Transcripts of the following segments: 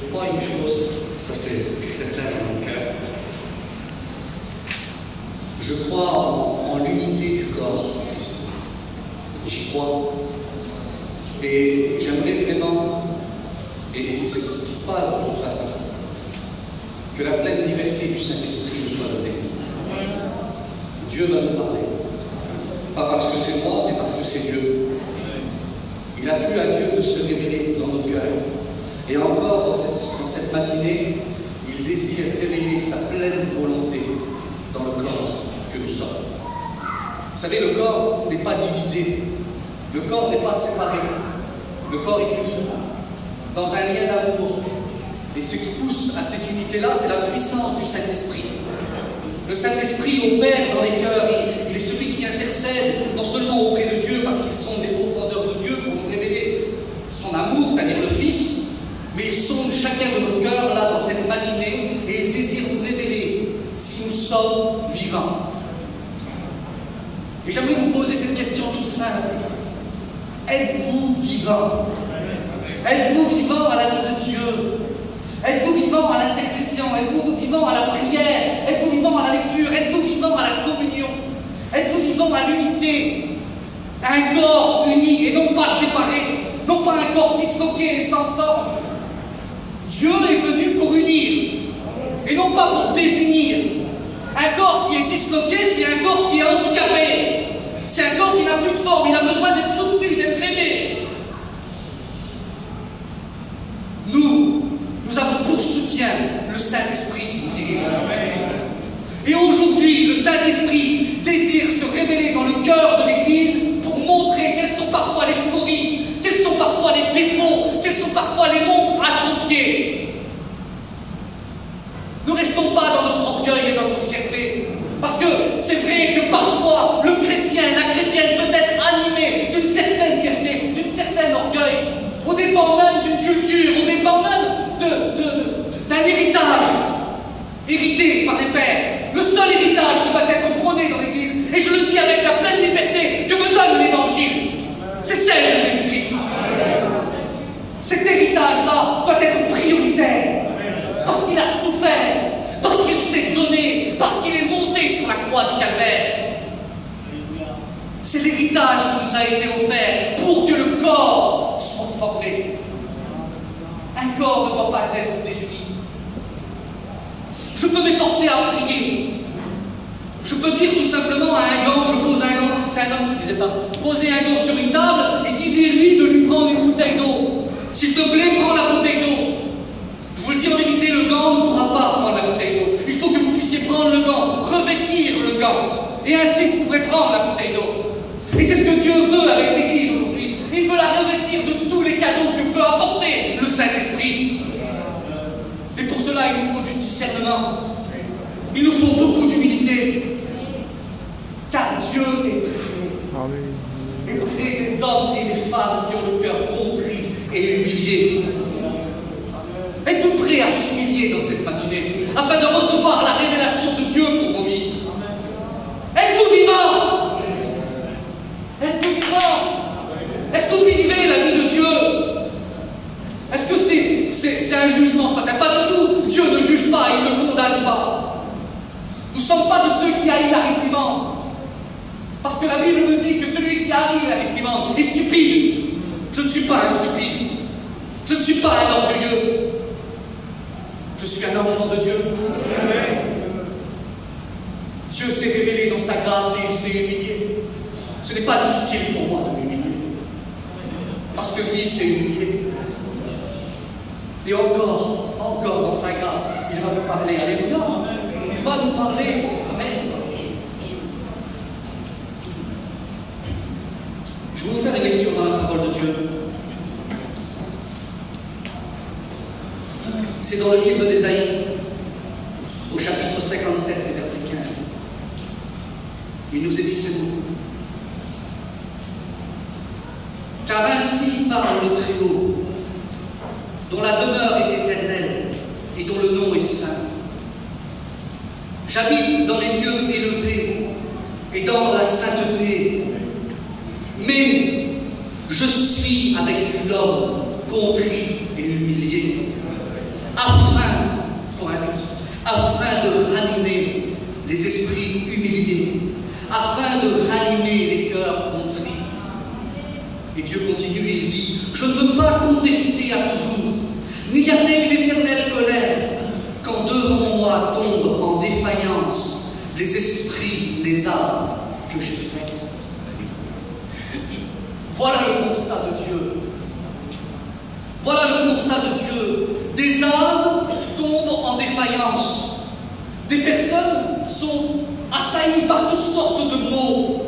Je crois une chose, ça c'est certain dans mon cœur. Je crois en l'unité du corps. J'y crois. Et j'aimerais vraiment, et c'est ce qui se passe dans toute façon, que la pleine liberté du Saint-Esprit nous soit donnée. Dieu va nous parler. Pas parce que c'est moi, mais parce que c'est Dieu. Il a plu à Dieu de se révéler dans nos cœurs. Et encore, dans cette matinée, il désire révéler sa pleine volonté dans le corps que nous sommes. Vous savez, le corps n'est pas divisé. Le corps n'est pas séparé. Le corps est uni dans un lien d'amour. Et ce qui pousse à cette unité-là, c'est la puissance du Saint-Esprit. Le Saint-Esprit opère dans les cœurs. Il est celui qui intercède, non seulement auprès de Dieu, parce qu'ils sont des profondeurs de Dieu, pour nous révéler son amour, c'est-à-dire le Fils, mais il sonde chacun de nos cœurs, là, dans cette matinée, et il désire nous révéler si nous sommes vivants. Et j'aimerais vous poser cette question toute simple. Êtes-vous vivant? Êtes-vous vivant à la vie de Dieu? Êtes-vous vivant à l'intercession? Êtes-vous vivant à la prière? Êtes-vous vivant à la lecture? Êtes-vous vivant à la communion? Êtes-vous vivant à l'unité? Un corps uni et non pas séparé, non pas un corps disloqué et sans forme. Dieu est venu pour unir et non pas pour désunir. Un corps qui est disloqué, c'est un corps qui est handicapé. C'est un corps qui n'a plus de forme, il a besoin d'être soutenu, d'être aidé. Nous avons pour soutien le Saint-Esprit qui nous dirige. Et aujourd'hui, le Saint-Esprit désire se révéler dans le cœur de l'Église pour montrer quelles sont parfois les scories, quels sont parfois les défauts, quels sont parfois les mondes atrophiés. Ne restons pas dans notre orgueil et notre fierté. Parce que c'est vrai que parfois, le chrétien, la chrétienne peut être animée d'une certaine fierté, d'une certaine orgueil, au dépend même d'une culture, au dépend même d'un héritage hérité par les pères. Le seul héritage qui va être prôné dans l'Église, et je le dis avec la pleine liberté que me donne l'Évangile, c'est celle de Jésus-Christ. Cet héritage-là doit être prioritaire, parce qu'il a souffert, parce qu'il s'est donné, parce qu'il est monté sur la croix du Calvaire. C'est l'héritage qui nous a été offert pour que le corps soit formé. Un corps ne doit pas être désuni. Je peux m'efforcer à prier. Je peux dire tout simplement à un gant, je pose un gant, c'est un homme qui disait ça, posez un gant sur une table et disiez-lui de lui prendre une bouteille d'eau. S'il te plaît, prends la bouteille d'eau. Je vous le dis en vérité, le gant ne pourra pas prendre la bouteille d'eau. Il faut que vous puissiez prendre le gant, revêtir le gant. Et ainsi, vous pourrez prendre la bouteille d'eau. Et c'est ce que Dieu veut avec l'Église aujourd'hui. Il veut la revêtir de tous les cadeaux que peut apporter le Saint-Esprit. Et pour cela, il nous faut du discernement. Il nous faut beaucoup d'humilité. Car Dieu est près. Et près des hommes et des femmes qui ont le cœur contrit et humilié. Êtes-vous prêts à s'humilier dans cette matinée afin de recevoir la révélation de Dieu pour vos vies? Êtes-vous vivant? Êtes-vous vivant? Est-ce que vous vivez la vie de Dieu? Est-ce que c'est un jugement ce matin? Pas du tout. Dieu ne juge pas, il ne condamne pas. Nous ne sommes pas de ceux qui haïssent la réprimande. Parce que la Bible me dit que celui qui haït la réprimande est stupide. Je ne suis pas un stupide. Je ne suis pas un orgueilleux. Je suis un enfant de Dieu. Dieu s'est révélé dans sa grâce et il s'est humilié. Ce n'est pas difficile pour moi de m'humilier. Parce que lui s'est humilié. Et encore dans sa grâce, il va nous parler. Alléluia. Il va nous parler. Amen. Je vais vous faire une lecture dans la parole de Dieu. C'est dans le livre d'Ésaïe, au chapitre 57, verset 15. Il nous est dit ces mots. Car ainsi parle le Très-Haut, dont la demeure est éternelle et dont le nom est saint. J'habite dans les lieux élevés et dans la sainteté, mais je suis avec l'homme contrit et humilié, pour un but, afin de ranimer les esprits humiliés, afin de ranimer les cœurs contris. Et Dieu continue et il dit, je ne veux pas contester à toujours, ni garder une éternelle colère, quand devant moi tombent en défaillance les esprits, les âmes que j'ai faites. Voilà le constat de Dieu. Voilà le constat de Dieu. Des âmes tombent en défaillance. Des personnes sont assaillies par toutes sortes de maux.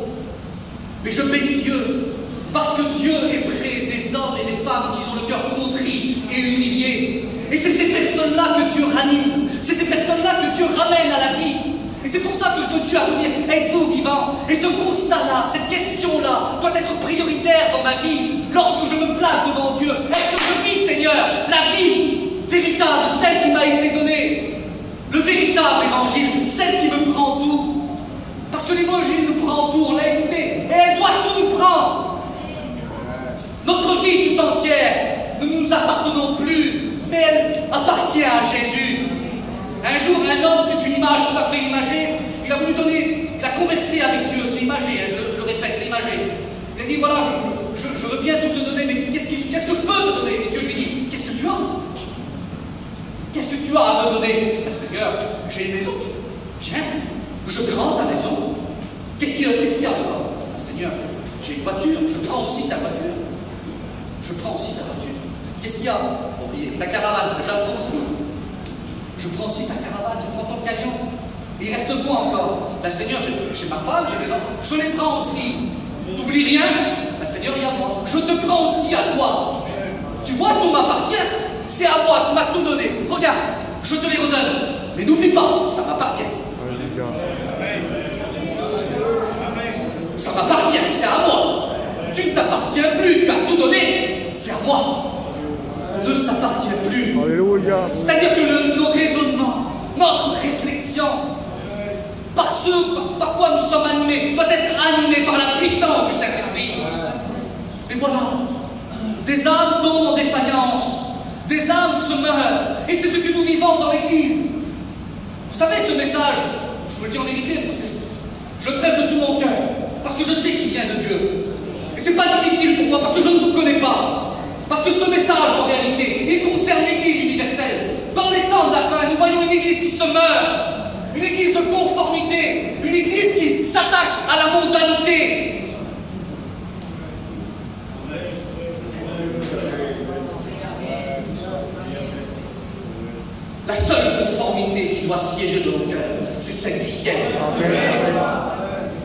Mais je bénis Dieu, parce que Dieu est près des hommes et des femmes qui ont le cœur contrit et humilié. Et c'est ces personnes-là que Dieu ranime. C'est ces personnes-là que Dieu ramène à la vie. Et c'est pour ça que je veux Dieu à vous dire, êtes-vous vivant? Et ce constat-là, cette question-là, doit être prioritaire dans ma vie. Lorsque je me place devant Dieu, est-ce que je vis, Seigneur, la vie véritable, celle qui m'a été donnée? Le véritable évangile, celle qui me prend tout. Parce que l'évangile nous prend tout, on l'a écouté, et elle doit tout nous prendre. Notre vie tout entière, nous ne nous appartenons plus, mais elle appartient à Jésus. Un jour, un homme, c'est une image tout à fait imagée, il a voulu donner, il a conversé avec Dieu, c'est imagé, hein, je le répète, c'est imagé. Il a dit, voilà, je veux bien tout te donner, mais qu'est-ce que je peux te donner? Et Dieu lui dit, qu'est-ce que tu as? Qu'est-ce que tu as à me donner? Seigneur, j'ai une maison. Viens, je prends ta maison. Qu'est-ce qu'il y a encore? Seigneur, j'ai une voiture, je prends aussi ta voiture. Je prends aussi ta voiture. Qu'est-ce qu'il y a? Ta caravane, j'apprends aussi. Je prends aussi ta caravane, je prends ton camion. Il reste quoi encore? Seigneur, j'ai ma femme, j'ai mes enfants, je les prends aussi. N'oublie rien. Seigneur, il y a moi. Je te prends aussi à toi. Tu vois, tout m'appartient. C'est à moi, tu m'as tout donné. Regarde, je te les redonne. Mais n'oublie pas, ça m'appartient. Ça m'appartient, c'est à moi. Tu ne t'appartiens plus, tu as tout donné. C'est à moi. On ne s'appartient plus. C'est-à-dire que nos raisonnements, notre réflexion, par quoi nous sommes animés, doit être animé par la puissance du Saint-Esprit. Et voilà, des âmes tombent en défaillance, des âmes se meurent, et c'est ce que nous vivons dans l'Église. Vous savez, ce message, je vous le dis en vérité, je le prêche de tout mon cœur, parce que je sais qu'il vient de Dieu. Et c'est pas difficile pour moi, parce que je ne vous connais pas. Parce que ce message, en réalité, il concerne l'Église universelle. Dans les temps de la fin, nous voyons une Église qui se meurt, une Église de conformité, une Église qui s'attache à la mondanité. La seule conformité qui doit siéger dans nos cœurs, c'est celle du ciel. Amen.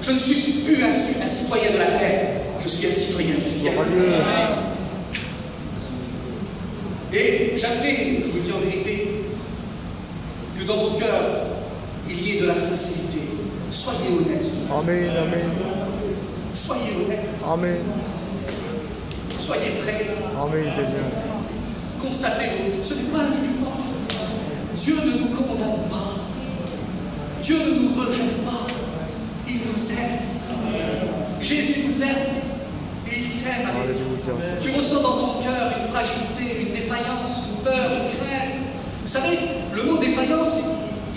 Je ne suis plus un citoyen de la terre, je suis un citoyen du ciel. Amen. Et j'aimerais, je vous le dis en vérité, que dans vos cœurs, il y ait de la sincérité. Soyez honnêtes. Amen, amen. Soyez honnêtes. Amen. Soyez vrais. Amen, Seigneur. Constatez-vous, ce n'est pas un jugement. Dieu ne nous condamne pas. Dieu ne nous rejette pas. Il nous aime. Jésus nous aime. Et il t'aime. Tu ressens dans ton cœur une fragilité, une défaillance, une peur, une crainte. Vous savez, le mot défaillance,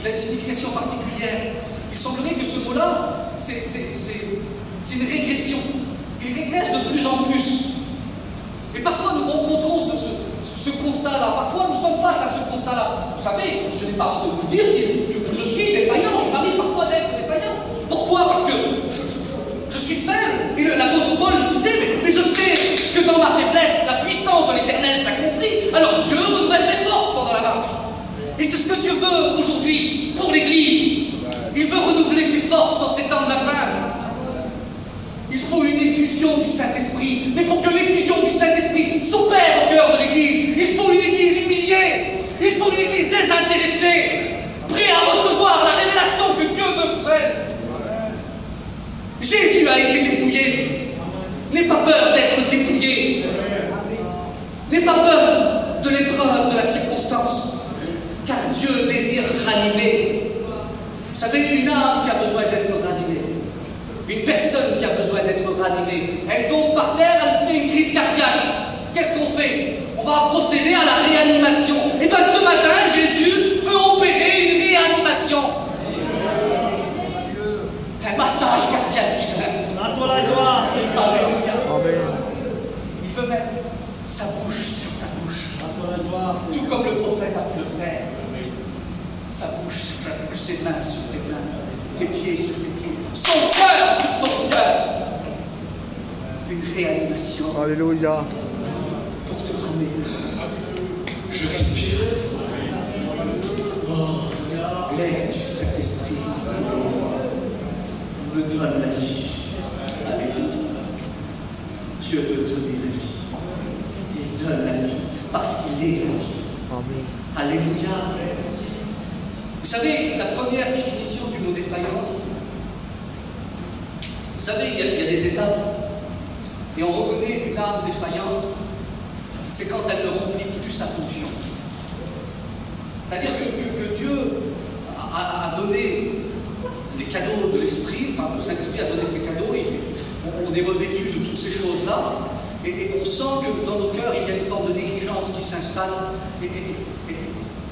il a une signification particulière. Il semblerait que ce mot-là, c'est une régression. Il régresse de plus en plus. Et parfois, nous rencontrons ce constat-là. Parfois, nous sommes face à ce constat-là. Vous savez, je n'ai pas honte de vous le dire que je suis défaillant. Il m'arrive parfois d'être défaillant. Pourquoi? Parce que je suis faible. Et l'apôtre Paul le disait, mais je sais que dans ma faiblesse, la puissance de l'Éternel s'accomplit. Alors Dieu renouvelle mes forces pendant la marche. Et c'est ce que Dieu veut aujourd'hui pour l'Église. Il veut renouveler ses forces dans ces temps de la fin. Il faut une effusion du Saint-Esprit. Mais pour que l'effusion du Saint-Esprit s'opère au cœur de l'Église, il faut une Église humiliée. Il faut une Église désintéressée, prête à recevoir la révélation que Dieu veut pour elle. Jésus a été dépouillé. N'aie pas peur d'être dépouillé. N'aie pas peur de l'épreuve, de la circonstance. Car Dieu désire ranimer. Vous savez, une âme qui a besoin d'être ranimée. Une personne qui a besoin d'être ranimée. Elle tombe par terre, elle fait une crise cardiaque. Qu'est-ce qu'on fait? On va procéder à la réanimation. Et Et bien ce matin, Jésus veut opérer une réanimation. Un massage cardiaque divin. À toi la gloire, Seigneur. Alléluia. Amen. Il veut mettre sa bouche sur ta bouche. À toi la gloire, Seigneur. Tout comme le prophète a pu le faire. Sa bouche sur ta bouche, ses mains sur tes mains, tes pieds sur tes pieds, son cœur sur ton cœur. Une réanimation Alléluia. pour te ramener. Je respire de foi. Oh, l'air du Saint-Esprit me donne la vie. Alléluia. Dieu veut donner la vie. Il donne la vie parce qu'il est la vie. Amen. Alléluia. Vous savez, la première définition du mot défaillance, vous savez, il y a des étapes. Et on reconnaît une âme défaillante, c'est quand elle ne remplit plus sa fonction. C'est-à-dire que Dieu a donné les cadeaux de l'Esprit, le Saint-Esprit a donné ses cadeaux, et on est revêtu de toutes ces choses-là, et on sent que dans nos cœurs, il y a une forme de négligence qui s'installe, et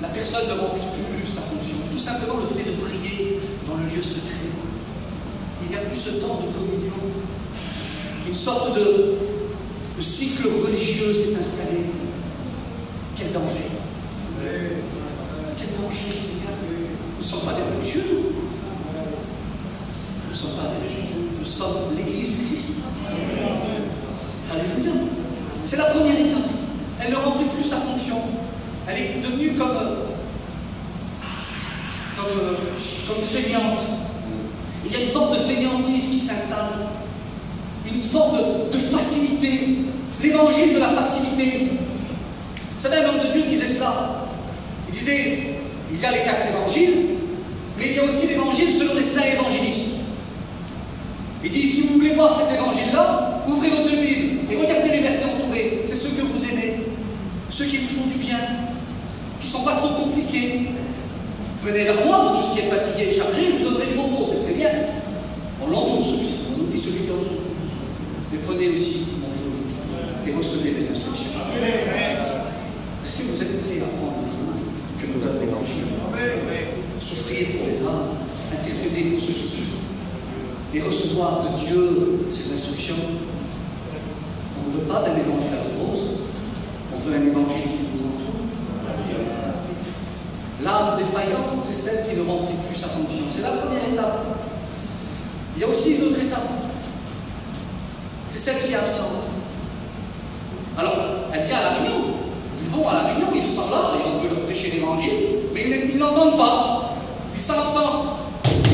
la personne ne remplit plus sa fonction. Tout simplement le fait de prier dans le lieu secret. Il n'y a plus ce temps de communion. Une sorte de cycle religieux s'est installé. Quel danger! Quel danger, Seigneur! Nous ne sommes pas des religieux, nous. Nous ne sommes pas des religieux. Nous sommes l'Église du Christ. Alléluia! C'est la première étape. Elle ne remplit plus sa fonction. Elle est devenue comme fainéante. Il y a une forme de fainéantise qui s'installe. Une forme de facilité. L'évangile de la facilité. Vous savez, un homme de Dieu disait cela. Il disait, il y a les 4 évangiles, mais il y a aussi l'évangile selon les saints évangélistes. Il dit, si vous voulez voir cet évangile-là, ouvrez vos 2 Bibles et regardez les versets entourés. C'est ceux que vous aimez, ceux qui vous font du bien, qui ne sont pas trop compliqués. Venez vers moi, vous tous qui êtes fatigués et chargés, je vous donnerai du repos, c'est très bien. On l'entoure celui-ci, on oublie celui qui est en dessous. Mais prenez aussi mon joug et recevez mes instructions. Est-ce que vous êtes prêts à prendre le joug que nous donne l'Évangile? Souffrir pour les âmes, intercéder pour ceux qui souffrent, et recevoir de Dieu ses instructions. On ne veut pas d'un évangile à la rose, on veut un évangile qui nous entoure. L'âme défaillante, c'est celle qui ne remplit plus sa fonction. C'est la première étape. Il y a aussi une autre étape. C'est celle qui est absente. Alors, elle vient à la réunion. Ils vont à la réunion, ils sont là, et on peut leur prêcher l'évangile, mais ils n'entendent pas. Ils sont absents.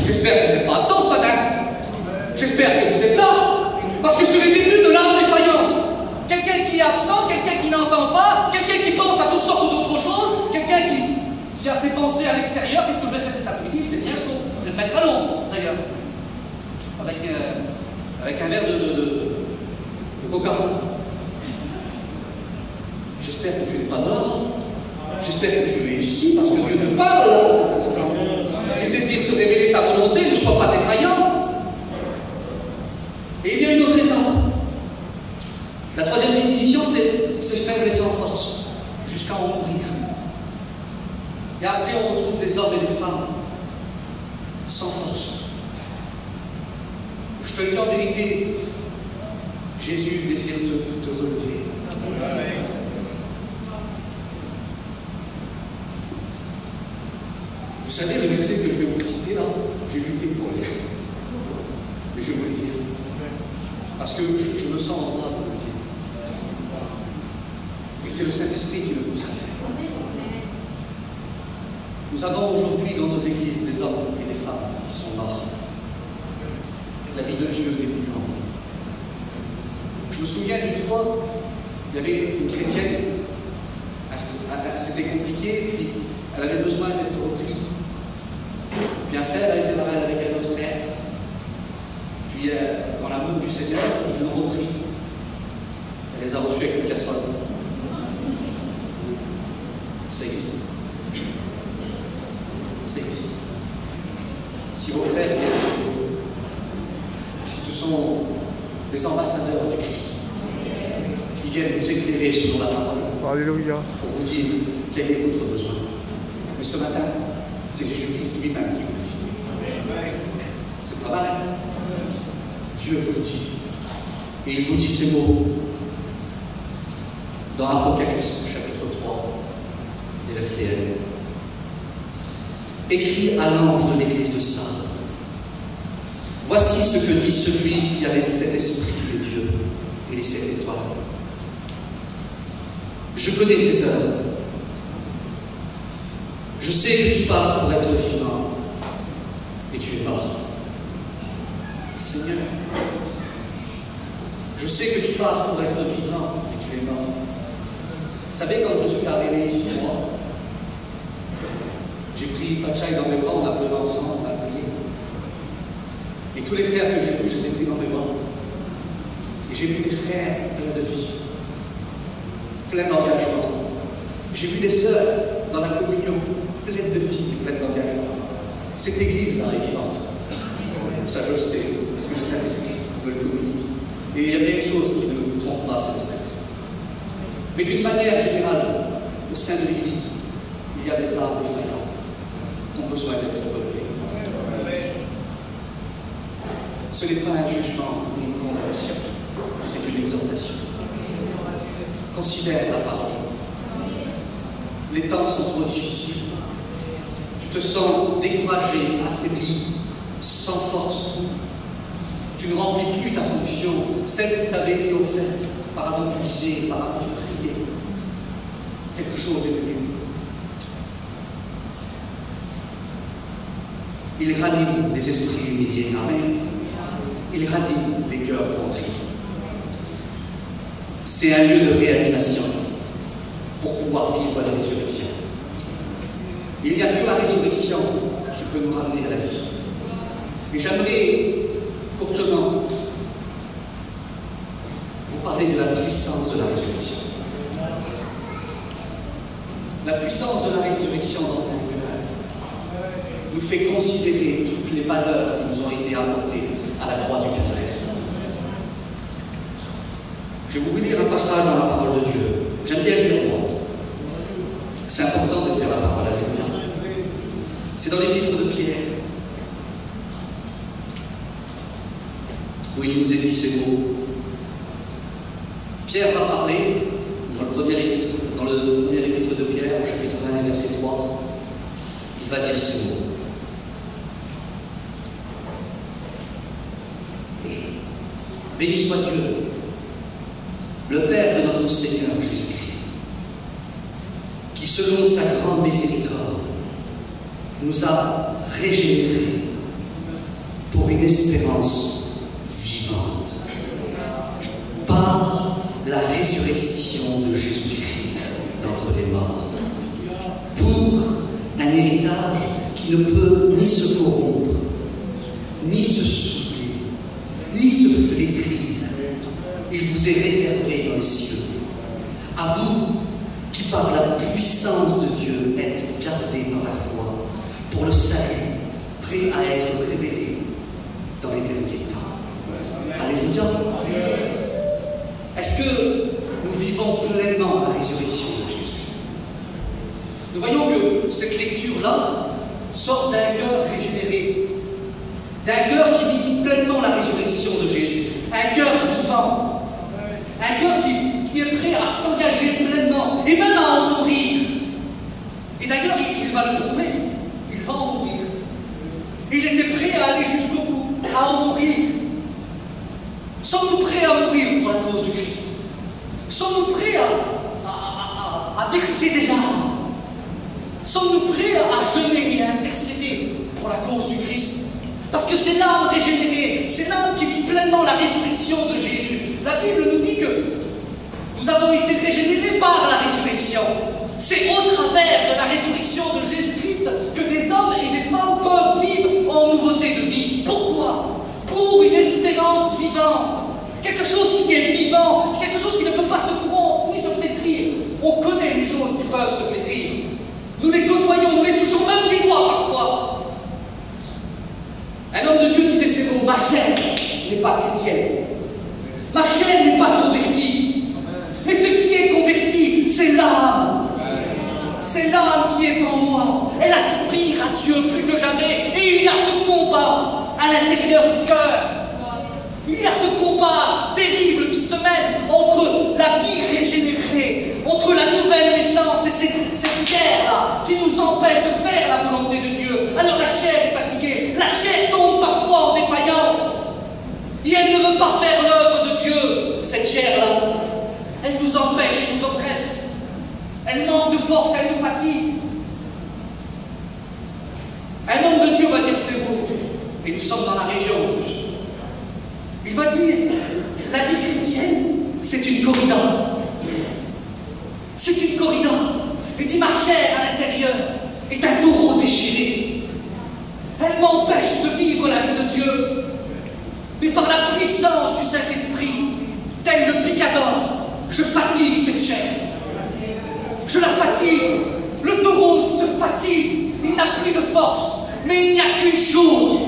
J'espère que vous n'êtes pas absents ce matin. J'espère que vous êtes là. Parce que c'est le début de l'âme défaillante. Quelqu'un qui est absent, quelqu'un qui n'entend pas, quelqu'un qui pense à toutes sortes d'autres choses, quelqu'un qui a ses pensées à l'extérieur. Qu'est-ce que je vais faire cet après-midi? Il fait bien chaud. Je vais me mettre à l'ombre, d'ailleurs. Avec un verre de coca. J'espère que tu n'es pas dehors. J'espère que tu es ici parce que Dieu te parle là, à cet instant. Il désire te révéler ta volonté, ne sois pas défaillant. Et il y a une autre étape. La troisième définition, c'est faible et sans force, jusqu'à en mourir. Et après, on retrouve des hommes et des femmes sans force. Je te le dis en vérité, Jésus désire te relever. Vous savez, le verset que je vais vous citer là, j'ai lutté pour le lire. Mais je vais vous le dire. Parce que je me sens en droit de le dire. Et c'est le Saint-Esprit qui le pousse à faire. Nous avons aujourd'hui dans nos églises des hommes et des femmes qui sont morts. La vie de Dieu n'est plus en nous. Je me souviens d'une fois, il y avait une chrétienne, c'était compliqué, puis elle avait besoin d'être reprise. Puis un frère a été malade avec un autre frère. Puis dans l'amour du Seigneur, ils l'ont repris. Elle les a reçus avec une casserole. Ça existe. Ça existe. Si vos frères viennent chez vous, ce sont des ambassadeurs du Christ qui viennent vous éclairer selon la parole. Alléluia. pour vous dire quel est votre besoin. Mais ce matin, c'est Jésus-Christ lui-même qui vous le dit. C'est pas mal, hein? Dieu vous le dit. Et il vous dit ces mots dans Apocalypse, chapitre 3, et verset 1. Écrit à l'ange de l'église de Sardes. Voici ce que dit celui qui a les 7 esprits de Dieu et les 7 étoiles. Je connais tes œuvres. Je sais que tu passes pour être vivant, et tu es mort. Seigneur, je sais que tu passes pour être vivant, et tu es mort. Vous savez, quand je suis arrivé ici, moi, j'ai pris Pachaï dans mes bras, on a pleuré ensemble, on a prié. Et tous les frères que j'ai vus, je les ai pris dans mes bras. Et j'ai vu des frères pleins de vie, pleins d'engagement. J'ai vu des sœurs dans la communion, pleines de vie, pleines d'engagement. Cette église-là est vivante. Ça, je le sais, parce que le Saint-Esprit me le communique. Et il y a bien une chose qui ne me trompe pas, c'est le Saint-Esprit. Mais d'une manière générale, au sein de l'église, il y a des âmes défaillantes qui ont besoin d'être relevées. Ce n'est pas un jugement ni une condamnation, c'est une exhortation. Considère la parole. Les temps sont trop difficiles. Tu te sens découragé, affaibli, sans force. Tu ne remplis plus ta fonction, celle qui t'avait été offerte par avant tu lisais, par avant tu priais. Quelque chose est venu. Il ranime les esprits humiliés. Amen. Il ranime les cœurs contris. C'est un lieu de réanimation pour pouvoir vivre la résurrection. Il n'y a que la résurrection qui peut nous ramener à la vie. Et j'aimerais courtement vous parler de la puissance de la résurrection. La puissance de la résurrection dans un cœur nous fait considérer toutes les valeurs qui nous ont été apportées à la croix du calvaire. Je vais vous lire un passage dans la parole de Dieu. J'aime bien lire moi. C'est important de lire la parole, alléluia. C'est dans l'épître de Pierre, où il nous est dit ces mots. Pierre va parler dans le premier épître de Pierre, au chapitre 1, verset 3. Il va dire ces mots. Béni soit Dieu, le Père de notre Seigneur Jésus-Christ, qui selon sa grande miséricorde nous a régénérés pour une espérance vivante par la résurrection de Jésus-Christ d'entre les morts, pour un héritage qui ne peut ni se corrompre, ni se souiller, ni se flétrir. Il vous est réservé dans les cieux. À vous, qui par la puissance de Dieu êtes gardés par la foi, pour le salut, prêt à être révélé dans les derniers temps. Alléluia. Est-ce que nous vivons pleinement la résurrection de Jésus? Nous voyons que cette lecture-là sort d'un cœur régénéré, d'un cœur qui vit pleinement la résurrection de Jésus, un cœur vivant, un cœur qui est prêt à s'engager pleinement et même à en mourir. Et d'ailleurs, il va le prouver, il va en mourir. Il était prêt à aller jusqu'au bout, à en mourir. Sommes-nous prêts à mourir pour la cause du Christ? Sommes-nous prêts à verser des larmes? Sommes-nous prêts à jeûner et à intercéder pour la cause du Christ? Parce que c'est l'âme régénérée, c'est l'âme qui vit pleinement la résurrection de Jésus. La Bible nous dit que nous avons été régénérés par la résurrection. C'est au travers de la résurrection de Jésus-Christ que des hommes et des femmes peuvent vivre en nouveauté de vie. Pourquoi? Pour une espérance vivante. Quelque chose qui est vivant, c'est quelque chose qui ne peut pas se corrompre ni se flétrir. On connaît les choses qui peuvent se flétrir. Nous les côtoyons, nous les touchons même du doigt parfois. Un homme de Dieu disait ces mots: ma chair n'est pas chrétienne. Ma chair n'est pas convertie. Mais ce qui est converti, c'est l'âme. C'est l'âme qui est en moi. Elle aspire à Dieu plus que jamais. Et il y a ce combat à l'intérieur du cœur. Il y a ce combat terrible qui se mène entre la vie régénérée, entre la nouvelle naissance et cette chair-là qui nous empêche de faire la volonté de Dieu. Alors la chair est fatiguée. La chair tombe parfois en défaillance. Et elle ne veut pas faire l'œuvre de Dieu, cette chair-là. Elle nous empêche, elle nous oppresse. Elle manque de force, elle nous fatigue. Un homme de Dieu va dire c'est beau. Et nous sommes dans la région en plus. Il va dire, la vie chrétienne, c'est une corrida. C'est une corrida. Il dit, ma chair à l'intérieur est un taureau déchiré. Elle m'empêche de vivre la vie de Dieu. Mais par la puissance du Saint-Esprit, tel le picador, je fatigue cette chair. Je la fatigue. Le taureau se fatigue. Il n'a plus de force. Mais il n'y a qu'une chose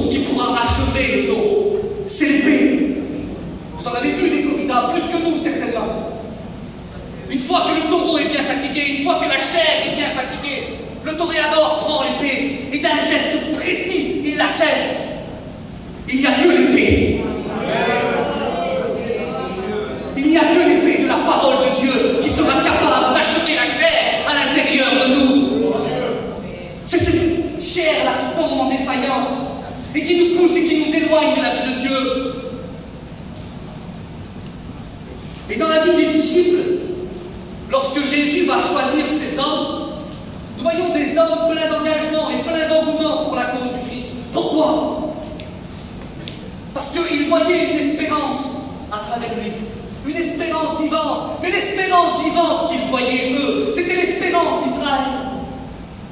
qui pourra achever le taureau. C'est l'épée. Vous en avez vu des corridas, plus que nous certainement. Une fois que le taureau est bien fatigué, une fois que la chair est bien fatiguée, le toréador prend l'épée et d'un geste précis, il l'achève. Il n'y a que l'épée. Il n'y a que l'épée de la parole de Dieu qui sera capable d'achever la chair à l'intérieur de nous. C'est cette chair-là qui tombe en défaillance et qui nous pousse et qui nous éloigne de la vie de Dieu. Et dans la vie des disciples, lorsque Jésus va choisir ses hommes, nous voyons des hommes pleins d'engagement et pleins d'engouement pour la cause du Christ. Pourquoi? Parce qu'ils voyaient une espérance à travers lui. Une espérance vivante. Mais l'espérance vivante qu'ils voyaient, eux, c'était l'espérance d'Israël.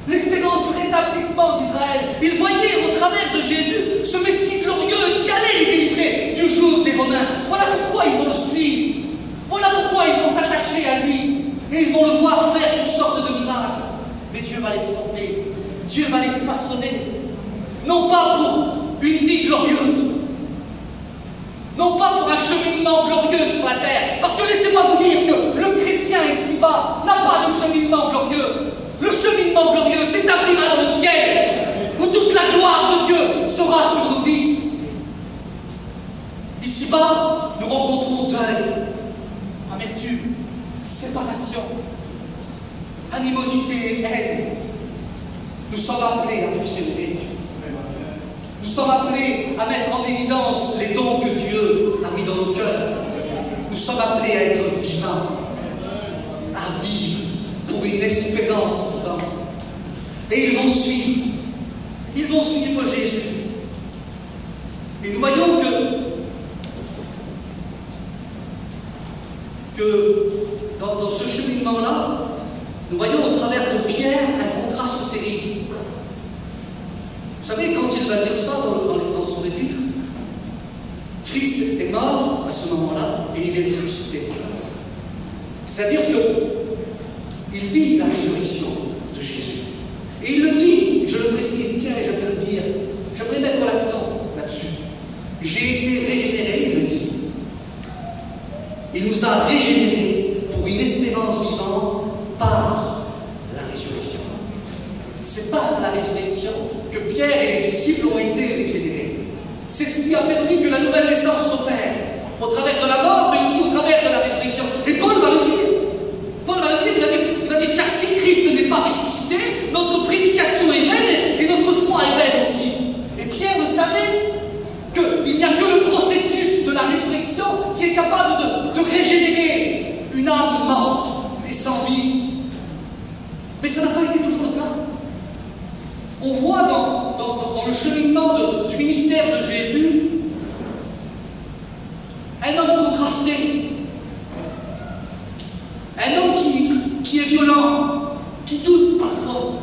L'espérance du rétablissement d'Israël. Ils voyaient au travers de Jésus ce Messie glorieux qui allait les délivrer du joug des Romains. Voilà pourquoi ils vont le suivre. Voilà pourquoi ils vont s'attacher à lui. Et ils vont le voir faire toutes sortes de miracles. Mais Dieu va les former. Dieu va les façonner. Non pas pour une vie glorieuse. Non pas pour un cheminement glorieux sur la terre. Parce que laissez-moi vous dire que le chrétien ici-bas n'a pas de cheminement glorieux. Le cheminement glorieux s'établira dans le ciel, où toute la gloire de Dieu sera sur nos vies. Ici-bas, nous rencontrons deuil, amertume, séparation, animosité et haine. Nous sommes appelés à persévérer. Nous sommes appelés à mettre en évidence les dons que Dieu a mis dans nos cœurs. Nous sommes appelés à être vivants, à vivre pour une espérance vivante. Et ils vont suivre. Ils vont suivre Jésus. Et nous voyons que dans ce cheminement-là, nous voyons au travers de Pierre un contraste terrible. Vous savez, quand il va dire ça dans son épître, Christ est mort à ce moment-là et il est ressuscité. C'est-à-dire qu'il vit la résurrection de Jésus. Et il le dit, je le précise bien et j'aimerais le dire, j'aimerais mettre l'accent là-dessus. J'ai été régénéré, il le dit. Il nous a régénérés pour une espérance vivante par la résurrection. C'est par la résurrection que Pierre et les disciples ont été régénérés. C'est ce qui a permis que la nouvelle naissance s'opère, au travers de la mort, mais aussi au travers de la résurrection. Et Paul va le dire. Paul va le dire, il va dire, car si Christ n'est pas ressuscité, notre prédication est vaine et notre foi est vaine aussi. Et Pierre le savait qu'il n'y a que le processus de la résurrection qui est capable de régénérer une âme morte et sans vie. Mais ça n'a pas été toujours le cas. On voit dans le cheminement du ministère de Jésus un homme contrasté, un homme qui est violent, qui doute parfois.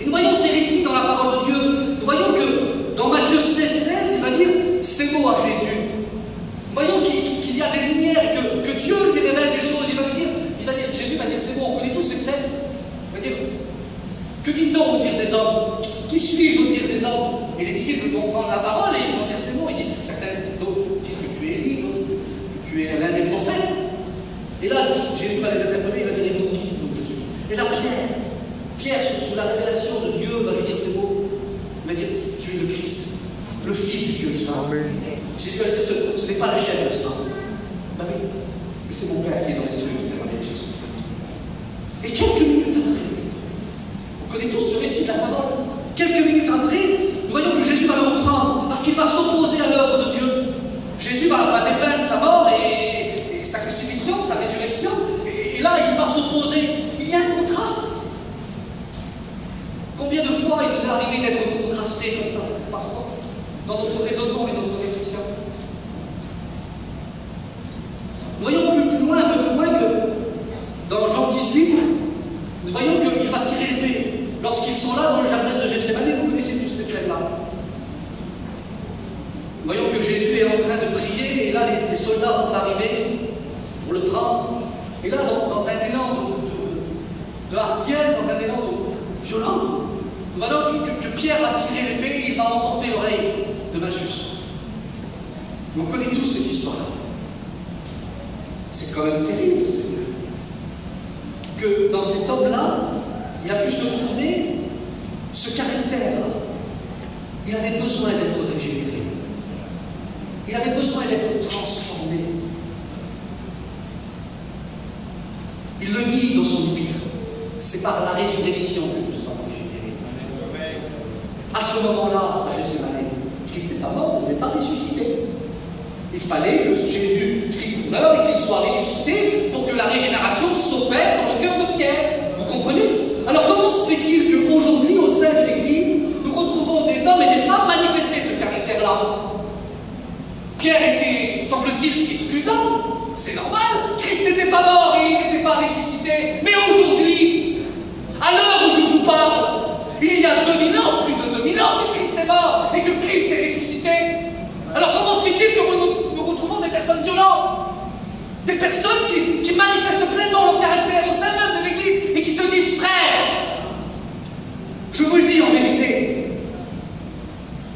Et nous voyons ces récits dans la parole de Dieu. Nous voyons que dans Matthieu 16, 16, il va dire ces mots à Jésus. Nous voyons qu'il y a des lumières, que Dieu lui révèle des choses. Jésus va dire ces mots, on connaît tous cette scène. Il va dire, que dit-on au dire des hommes? Qui suis-je au dire des hommes? Et les disciples vont prendre la parole et ils vont dire ces mots. Certains d'autres disent que tu es Élie, d'autres que tu es l'un des prophètes. Et là, Jésus va les interpeller, il va dire, qui dites-vous que je suis? Et là, Pierre, sous la révélation de Dieu, va lui dire ces mots. Il va dire, tu es le Christ, le Fils du Dieu vivant. Jésus va lui dire, ce n'est pas la chair et le sang. Ben oui, mais c'est mon Père qui est dans les cieux qui t'a parlé de Jésus. Et quelques minutes après, on connaît tous ce récit de la parole, quelques minutes après, nous voyons que Jésus va le reprendre, parce qu'il va s'opposer à l'œuvre de Dieu. Jésus va dépeindre sa mort et sa crucifixion, sa résurrection, et là, il va s'opposer. Il y a un contraste. Combien de fois il nous est arrivé d'être contrastés comme ça, parfois, dans notre raisonnement et notre réflexion? Nous voyons plus loin, un peu plus loin que dans Jean 18, nous voyons qu'il va tirer l'épée. Lorsqu'ils sont là dans le jardin de Gethsémani, vous connaissez tous ces scènes-là. Nous voyons que Jésus est en train de prier, et là les soldats vont arriver pour le prendre. Et là, dans un élan de hardiesse, dans un élan de violent, nous voyons que Pierre va tirer l'épée et il va emporter l'oreille de Malchus. On connaît tous cette histoire-là. C'est quand même terrible, Seigneur, que dans cet homme-là, il a pu se trouver ce caractère-là. Il avait besoin d'être régénéré. Il avait besoin d'être transformé. Il le dit dans son épître, c'est par la résurrection que nous sommes régénérés. À ce moment-là, à Gethsémani, Christ n'est pas mort, il n'est pas ressuscité. Il fallait que Jésus-Christ meure et qu'il soit ressuscité pour que la régénération s'opère dans le cœur de Pierre. Vous comprenez? Alors comment se fait-il qu'aujourd'hui, au sein de l'Église, nous retrouvons des hommes et des femmes manifester ce caractère-là? Pierre était, semble-t-il, excusant. C'est normal. Christ n'était pas mort et il n'était pas ressuscité. Mais aujourd'hui, à l'heure où je vous parle, il y a 2000 ans, plus de 2000 ans, que Christ est mort et que Christ est ressuscité. Alors comment se fait-il que nous retrouvons des personnes violentes, des personnes qui manifestent pleinement leur caractère au sein même de l'Église et qui se disent frères? Je vous le dis en vérité,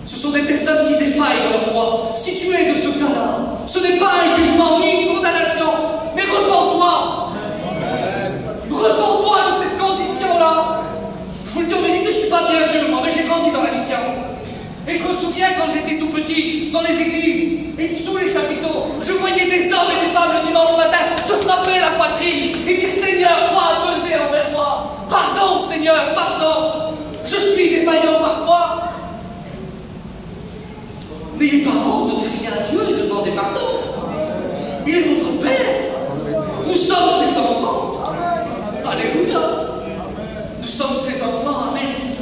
ce sont des personnes qui défaillent dans leur foi. Si tu es de ce cas-là, ce n'est pas un jugement ni une condamnation, mais repens-toi. Repens-toi de cette condition-là. Je vous le dis en vérité, je ne suis pas bien vieux, moi, mais j'ai grandi dans la mission. Et je me souviens quand j'étais tout petit, dans les églises, et sous les chapiteaux, je voyais des hommes et des femmes le dimanche matin se frapper la poitrine et dire Seigneur, sois apaisé envers moi. Pardon, Seigneur, pardon. Je suis défaillant parfois. N'ayez pas honte de crier à Dieu et de demander pardon. Il est votre Père. Nous sommes ses enfants. Alléluia. Nous sommes ses enfants. Amen.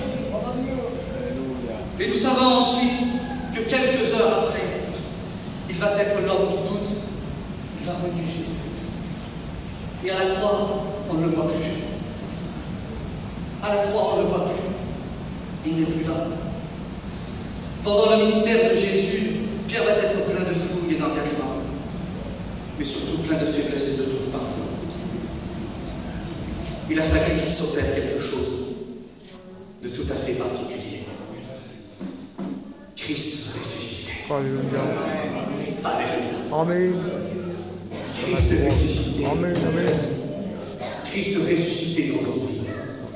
Et nous savons ensuite que quelques heures après, il va être l'homme qui doute. Il va renier Jésus. Et à la croix, on ne le voit plus. À la croix, on ne le voit plus. Il n'est plus là. Pendant le ministère de Jésus, Pierre va être plein de fougue et d'engagement, mais surtout plein de faiblesse et de doute parfois. Il a fallu qu'il s'opère quelque chose de tout à fait particulier. Christ ressuscité. Alléluia. Alléluia. Amen. Christ ressuscité. Amen. Amen. Christ ressuscité dans nos vies.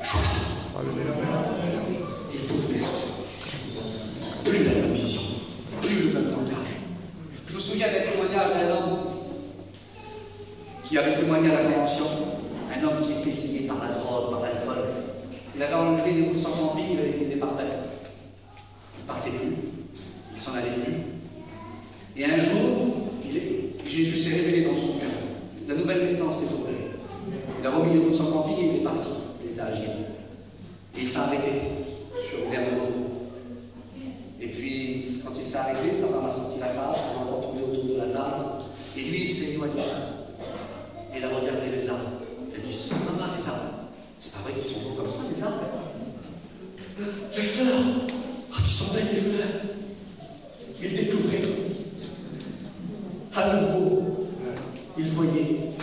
Change tout. Alléluia. Il bouleverse. Plus la même vision, plus le même langage. Je me souviens d'un témoignage d'un homme qui avait témoigné à la Convention, un homme qui était lié par la drogue, par l'alcool. Il avait enlevé les bouts de son camping, il départait. Il ne partait plus, il s'en allait plus. Et un jour, Jésus s'est révélé dans son cœur. La nouvelle naissance s'est opérée. Il a remis les bouts de son camping et il est parti. Il était à Agir. Et il s'est arrêté sur l'air de repos. Et puis, quand il s'est arrêté, sa femme a sorti la carte, on a retourné autour de la table, et lui, il s'est éloigné. Et il a regardé les arbres. Il a dit, maman, les arbres, c'est pas vrai qu'ils sont beaux comme ça, les arbres. Les fleurs, ah, qui sont belles, les fleurs. Il découvrait. À nouveau, il voyait.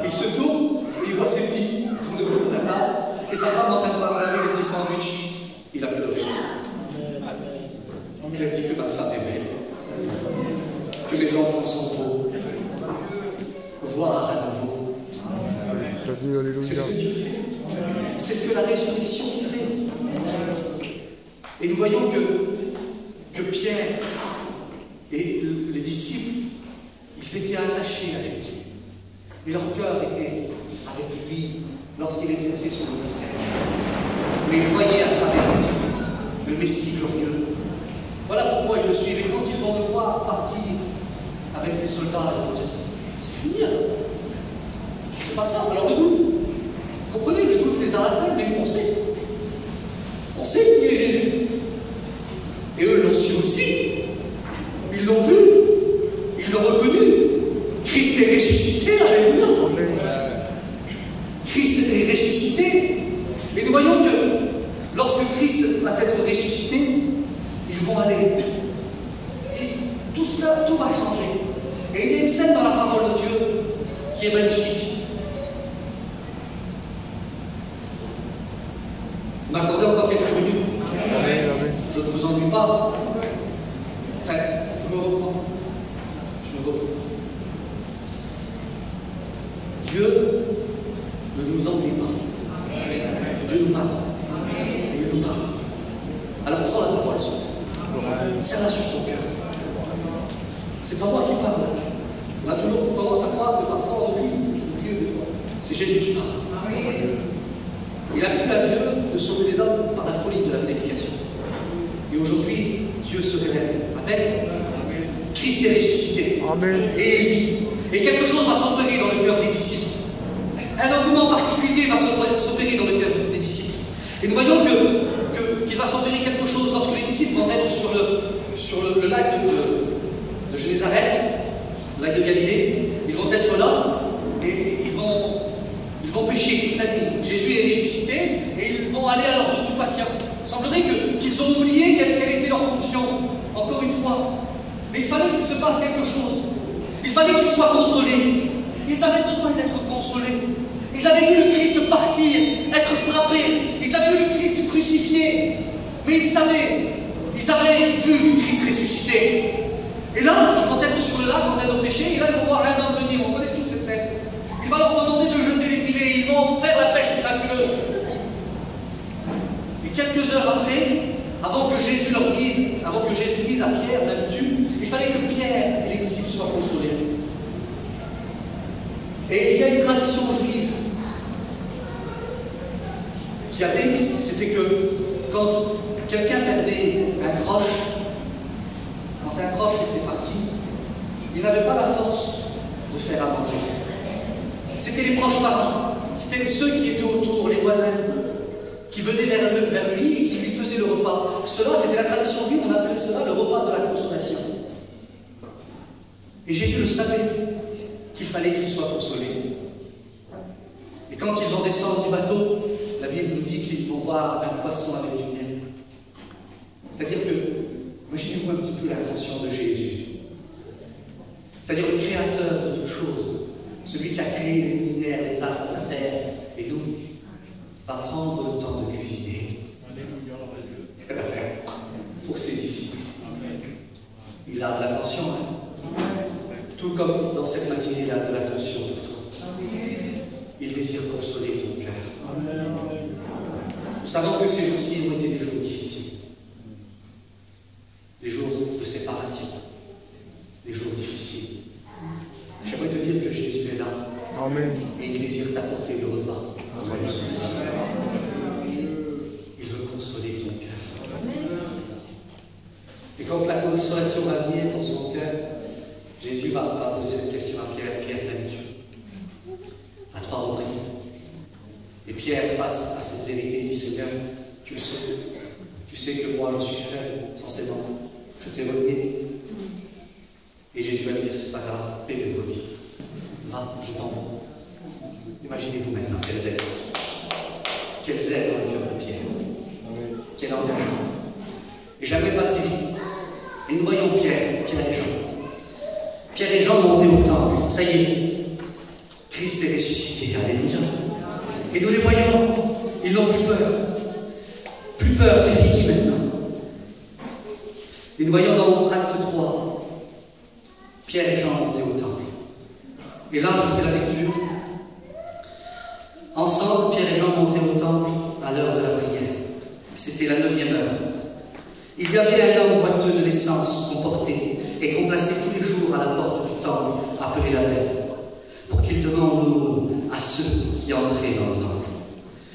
Il se tourne, et il voit ses petits tourner autour de la table, et sa femme en train de parler des petits sandwichs. Il a pleuré. Il a dit que ma femme est belle, que les enfants sont beaux. Voir à nouveau Dieu, alléluia. C'est ce que Dieu fait. C'est ce que la résurrection fait. Et nous voyons que Pierre et les disciples, ils s'étaient attachés à Jésus. Et leur cœur était avec lui lorsqu'il exerçait son ministère. Mais ils voyaient à travers lui le Messie glorieux. Voilà pourquoi ils le suivent. Et quand ils vont le voir partir avec les soldats, ils vont dire, c'est fini. C'est pas ça. Alors le doute, comprenez, le doute les a atteints, mais on sait. On sait qui est Jésus. Et eux l'ont su aussi. Ils l'ont vu. Ils l'ont reconnu. Christ est ressuscité. Alléluia. Christ est ressuscité. Et nous voyons que lorsque Christ va être ressuscité, ils vont aller. Et tout cela, tout va changer. Et il y a une scène dans la parole de Dieu qui est magnifique. Vous m'accordez encore quelques minutes? Je ne vous ennuie pas. Enfin, je me reprends. Dieu ne nous ennuie pas. Dieu nous parle. Et il nous parle. Alors prends la parole sur toi. Serre-la sur ton cœur. C'est pas moi qui parle. On a toujours tendance à croire que parfois on oublie. C'est Jésus qui parle. Il a plu à Dieu de sauver les hommes par la folie de la prédication. Et aujourd'hui, Dieu se révèle. Amen. Christ est ressuscité. Amen. Et il vit. Et quelque chose va s'opérer dans le cœur des disciples. Un engouement particulier va s'opérer dans le cœur des disciples. Et nous voyons qu'il va s'opérer quelque chose lorsque les disciples vont être sur le lac de Génézareth, le lac de Galilée. Ils vont être là et ils vont pêcher toute la nuit. Jésus est ressuscité et ils vont aller à leurs occupations. Il semblerait qu'ils ont oublié quelle était leur fonction, encore une fois. Mais il fallait qu'il se passe quelque chose. Il fallait qu'ils soient consolés. Ils avaient besoin d'être consolés. Ils avaient vu le Christ partir, être frappé. Ils avaient vu le Christ crucifié. Mais ils avaient vu le Christ ressuscité. Et là, ils vont être sur le lac en train de pêcher. Et là, ils vont voir un homme venir. On connaît tous cette scène. Il va leur demander de jeter les filets. Ils vont faire la pêche miraculeuse. Et quelques heures après, avant que Jésus dise à Pierre, m'aimes-tu? Il fallait que Pierre et les disciples soient consolés. Et il y a une tradition juive c'était que quand quelqu'un perdait un proche, quand un proche était parti, il n'avait pas la force de faire à manger. C'était les proches parents, c'était ceux qui étaient autour, les voisins, qui venaient vers lui et qui lui faisaient le repas. Cela, c'était la tradition juive, on appelait cela le repas de la consolation. Et Jésus le savait qu'il fallait qu'il soit consolé. Et quand ils vont descendre du bateau, la Bible nous dit qu'ils vont voir un poisson avec du miel. C'est-à-dire que, imaginez-vous un petit peu l'attention de Jésus. C'est-à-dire le créateur de toutes choses, celui qui a créé les luminaires, les astres, la terre, et nous, va prendre le temps de cuisiner. Pour ses disciples. Il a de l'attention, hein? Tout comme dans cette matinée, il a de l'attention pour toi. Il désire consoler ton cœur. Nous savons que ces jours-ci ont été des jours difficiles. Des jours de séparation. Des jours difficiles. J'aimerais te dire que Jésus est là. Amen. Et il désire t'apporter le repas. Il veut consoler ton cœur. Et quand la consolation va venir dans son cœur, Jésus va poser cette question à Pierre. Pierre, m'aimes-tu? À 3 reprises. Et Pierre, face à cette vérité, dit, Seigneur, tu le sais. Tu sais que moi, je suis faible, censément. Je t'ai renié. Et Jésus va lui dire, c'est pas grave, paie mes brebis. Va, je t'envoie. Imaginez-vous maintenant, quelles ailes. Quelles ailes dans le cœur de Pierre. Quel engagement. Et j'aimerais passer vite. Et nous voyons Pierre et Jean. Pierre et Jean montaient au temple. Ça y est. Christ est ressuscité. Alléluia. Et nous les voyons. Ils n'ont plus peur. Plus peur, c'est fini maintenant. Et nous voyons dans Acte 3. Pierre et Jean montaient au temple. Et là, je fais la lecture. Ensemble, Pierre et Jean montaient au temple à l'heure de la prière. C'était la 9e heure. Il y avait un homme boiteux de naissance qu'on portait et qu'on plaçait tous les jours à la porte du temple, appelé la Belle, pour qu'il demande l'aumône à ceux qui entraient dans le temple.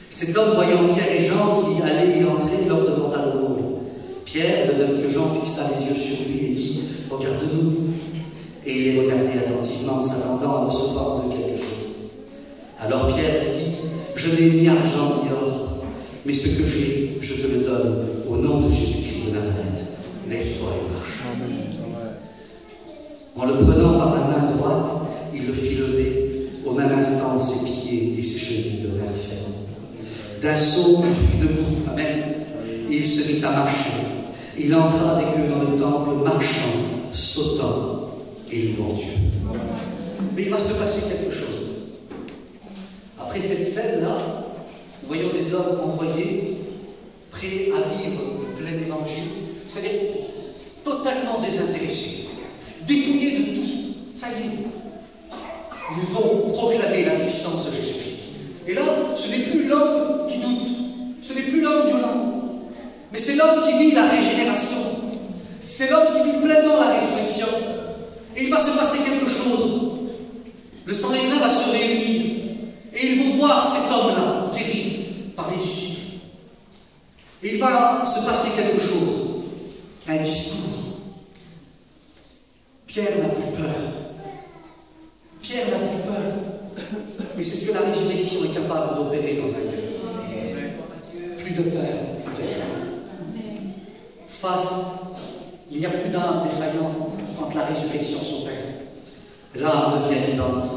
Cet homme, voyant Pierre et Jean qui allaient y entrer, leur demanda l'aumône. Pierre, de même que Jean, fixa les yeux sur lui et dit « Regarde-nous ». Et il les regardait attentivement, s'attendant à recevoir de quelque chose. Alors Pierre lui dit « Je n'ai ni argent ni or, mais ce que j'ai, je te le donne au nom de Jésus-Christ de Nazareth. Lève-toi et marche. » En le prenant par la main droite, il le fit lever. Au même instant, ses pieds et ses chevilles devinrent fermes. D'un saut, il fut debout. Amen. Et il se mit à marcher. Il entra avec eux dans le temple, marchant, sautant et louant Dieu. Mais il va se passer quelque chose. Après cette scène-là, nous voyons des hommes envoyés, prêts à vivre le plein évangile, c'est-à-dire totalement désintéressés, dépouillés de tout. Ça y est, ils vont proclamer la puissance de Jésus-Christ. Et là, ce n'est plus l'homme qui doute, ce n'est plus l'homme violent, mais c'est l'homme qui vit la régénération, c'est l'homme qui vit pleinement la résurrection. Et il va se passer quelque chose. Le Sanhédrin va se réunir et ils vont voir cet homme-là guéri par les disciples. Et il va se passer quelque chose, un discours. Pierre n'a plus peur. Pierre n'a plus peur. Mais c'est ce que la résurrection est capable d'opérer dans un cœur. Plus de peur, plus de crainte. Il n'y a plus d'âme défaillante quand la résurrection s'opère. L'âme devient vivante.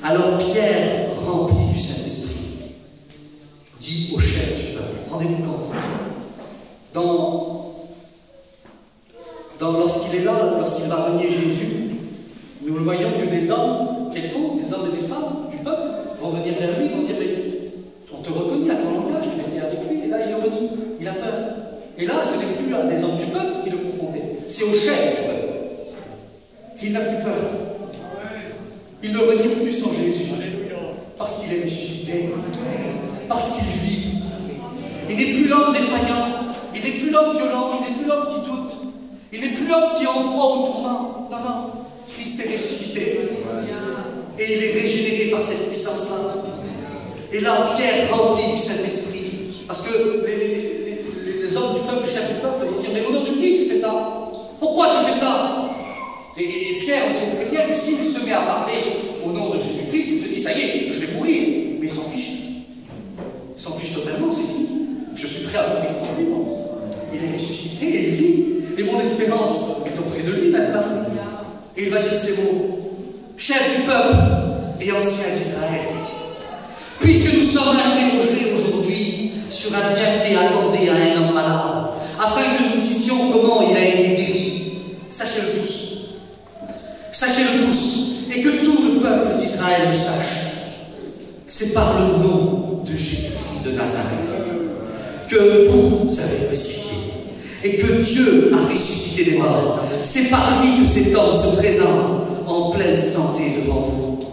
Alors Pierre, rempli du Saint-Esprit, dit au chef du peuple, rendez-vous compte, lorsqu'il est là, lorsqu'il va renier Jésus, nous le voyons que des hommes, quelconques, des hommes et des femmes du peuple, vont venir vers lui, vont dire, on te reconnaît à ton langage, tu étais avec lui, et là il le renie, il a peur. Et là, ce n'est plus à des hommes du peuple qui le confrontaient, c'est au chef du peuple. Il n'a plus peur. Il ne renie plus son Jésus. Parce qu'il est ressuscité. Parce qu'il vit. Il n'est plus l'homme défaillant. Il n'est plus l'homme violent. Il n'est plus l'homme qui doute. Il n'est plus l'homme qui est en proie au tourment. Non, non. Christ est ressuscité. Et il est régénéré par cette puissance-là. Et là, Pierre, rempli du Saint-Esprit. Parce que les hommes du peuple, les chefs du peuple, ils disent, mais au nom de qui tu fais ça? Pourquoi tu fais ça? Et Pierre, on sait très bien que s'il se met à parler au nom de Jésus-Christ, il se dit, ça y est, je vais mourir. Mais il s'en fiche. Il s'en fiche totalement, c'est fini. Je suis prêt à mourir pour lui. Il est ressuscité et il vit. Et mon espérance est auprès de lui maintenant. Et il va dire ces mots. Chef du peuple et ancien d'Israël, puisque nous sommes interrogés aujourd'hui sur un bienfait accordé à un homme malade, afin que nous disions comment il a été guéri, sachez-le tous. Sachez-le tous, et que tout le peuple d'Israël le sache. C'est par le nom de Jésus-Christ de Nazareth que vous avez crucifié, et que Dieu a ressuscité des morts. C'est par lui que cet homme se présente en pleine santé devant vous.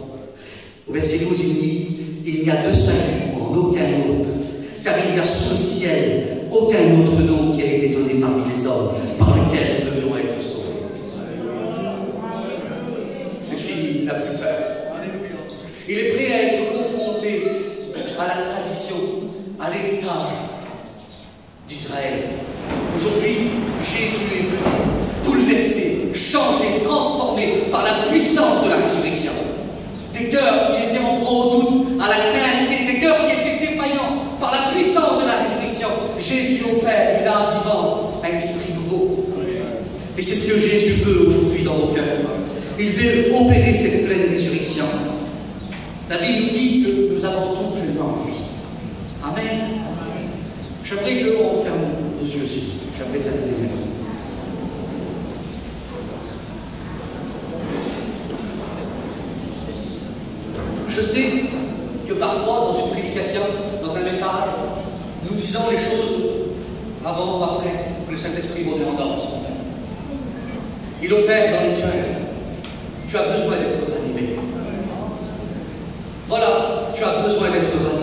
Au verset 12, il dit, il n'y a de salut en aucun autre, car il n'y a sous le ciel aucun autre nom qui a été donné parmi les hommes, par lequel nous devions être sauvés. Il n'a plus peur. Il est prêt à être confronté à la tradition, à l'héritage d'Israël. Aujourd'hui, Jésus est venu bouleverser, changer, transformer par la puissance de la résurrection. Des cœurs qui étaient en proie au doute, à la crainte, des cœurs qui étaient défaillants par la puissance de la résurrection. Jésus opère une âme vivante, un esprit nouveau. Et c'est ce que Jésus veut aujourd'hui dans vos cœurs. Il veut opérer cette pleine résurrection. La Bible nous dit que nous avons tout pleinement en lui. Amen. J'aimerais qu'on ferme nos yeux aussi. J'aimerais terminer. Je sais que parfois, dans une prédication, dans un message, nous disons les choses avant ou après que le Saint-Esprit va nous endormir. Il opère dans les cœurs. Tu as besoin d'être ranimé. Voilà, tu as besoin d'être ranimé.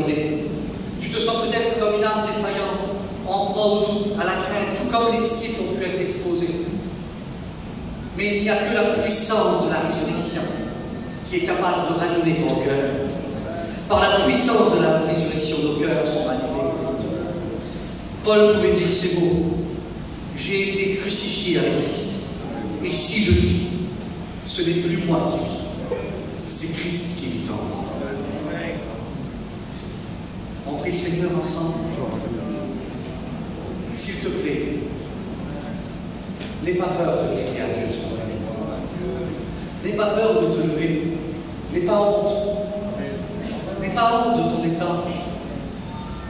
croit au doute, à la crainte, tout comme les disciples ont pu être exposés. Mais il n'y a que la puissance de la résurrection qui est capable de ranimer ton cœur. Par la puissance de la résurrection, nos cœurs sont ranimés. Paul pouvait dire ces mots: j'ai été crucifié avec Christ. Et si je vis, ce n'est plus moi qui vis, c'est Christ qui vit en moi. On prie le Seigneur ensemble. S'il te plaît, n'aie pas peur de crier à Dieu ce matin. N'aie pas peur de te lever. N'aie pas honte. N'aie pas honte de ton état.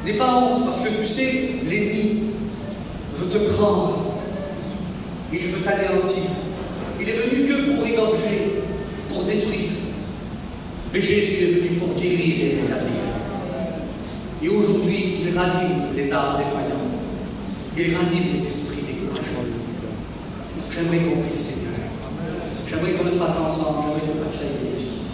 N'aie pas honte parce que tu sais, l'ennemi veut te prendre. Il veut t'anéantir. Il est venu que pour égorger, pour détruire. Mais Jésus est venu pour guérir et rétablir. Et aujourd'hui, il ranime les âmes défaillantes. Il ranime les esprits découragés. J'aimerais qu'on prie le Seigneur. J'aimerais qu'on le fasse ensemble. J'aimerais qu'on partage jusqu'ici.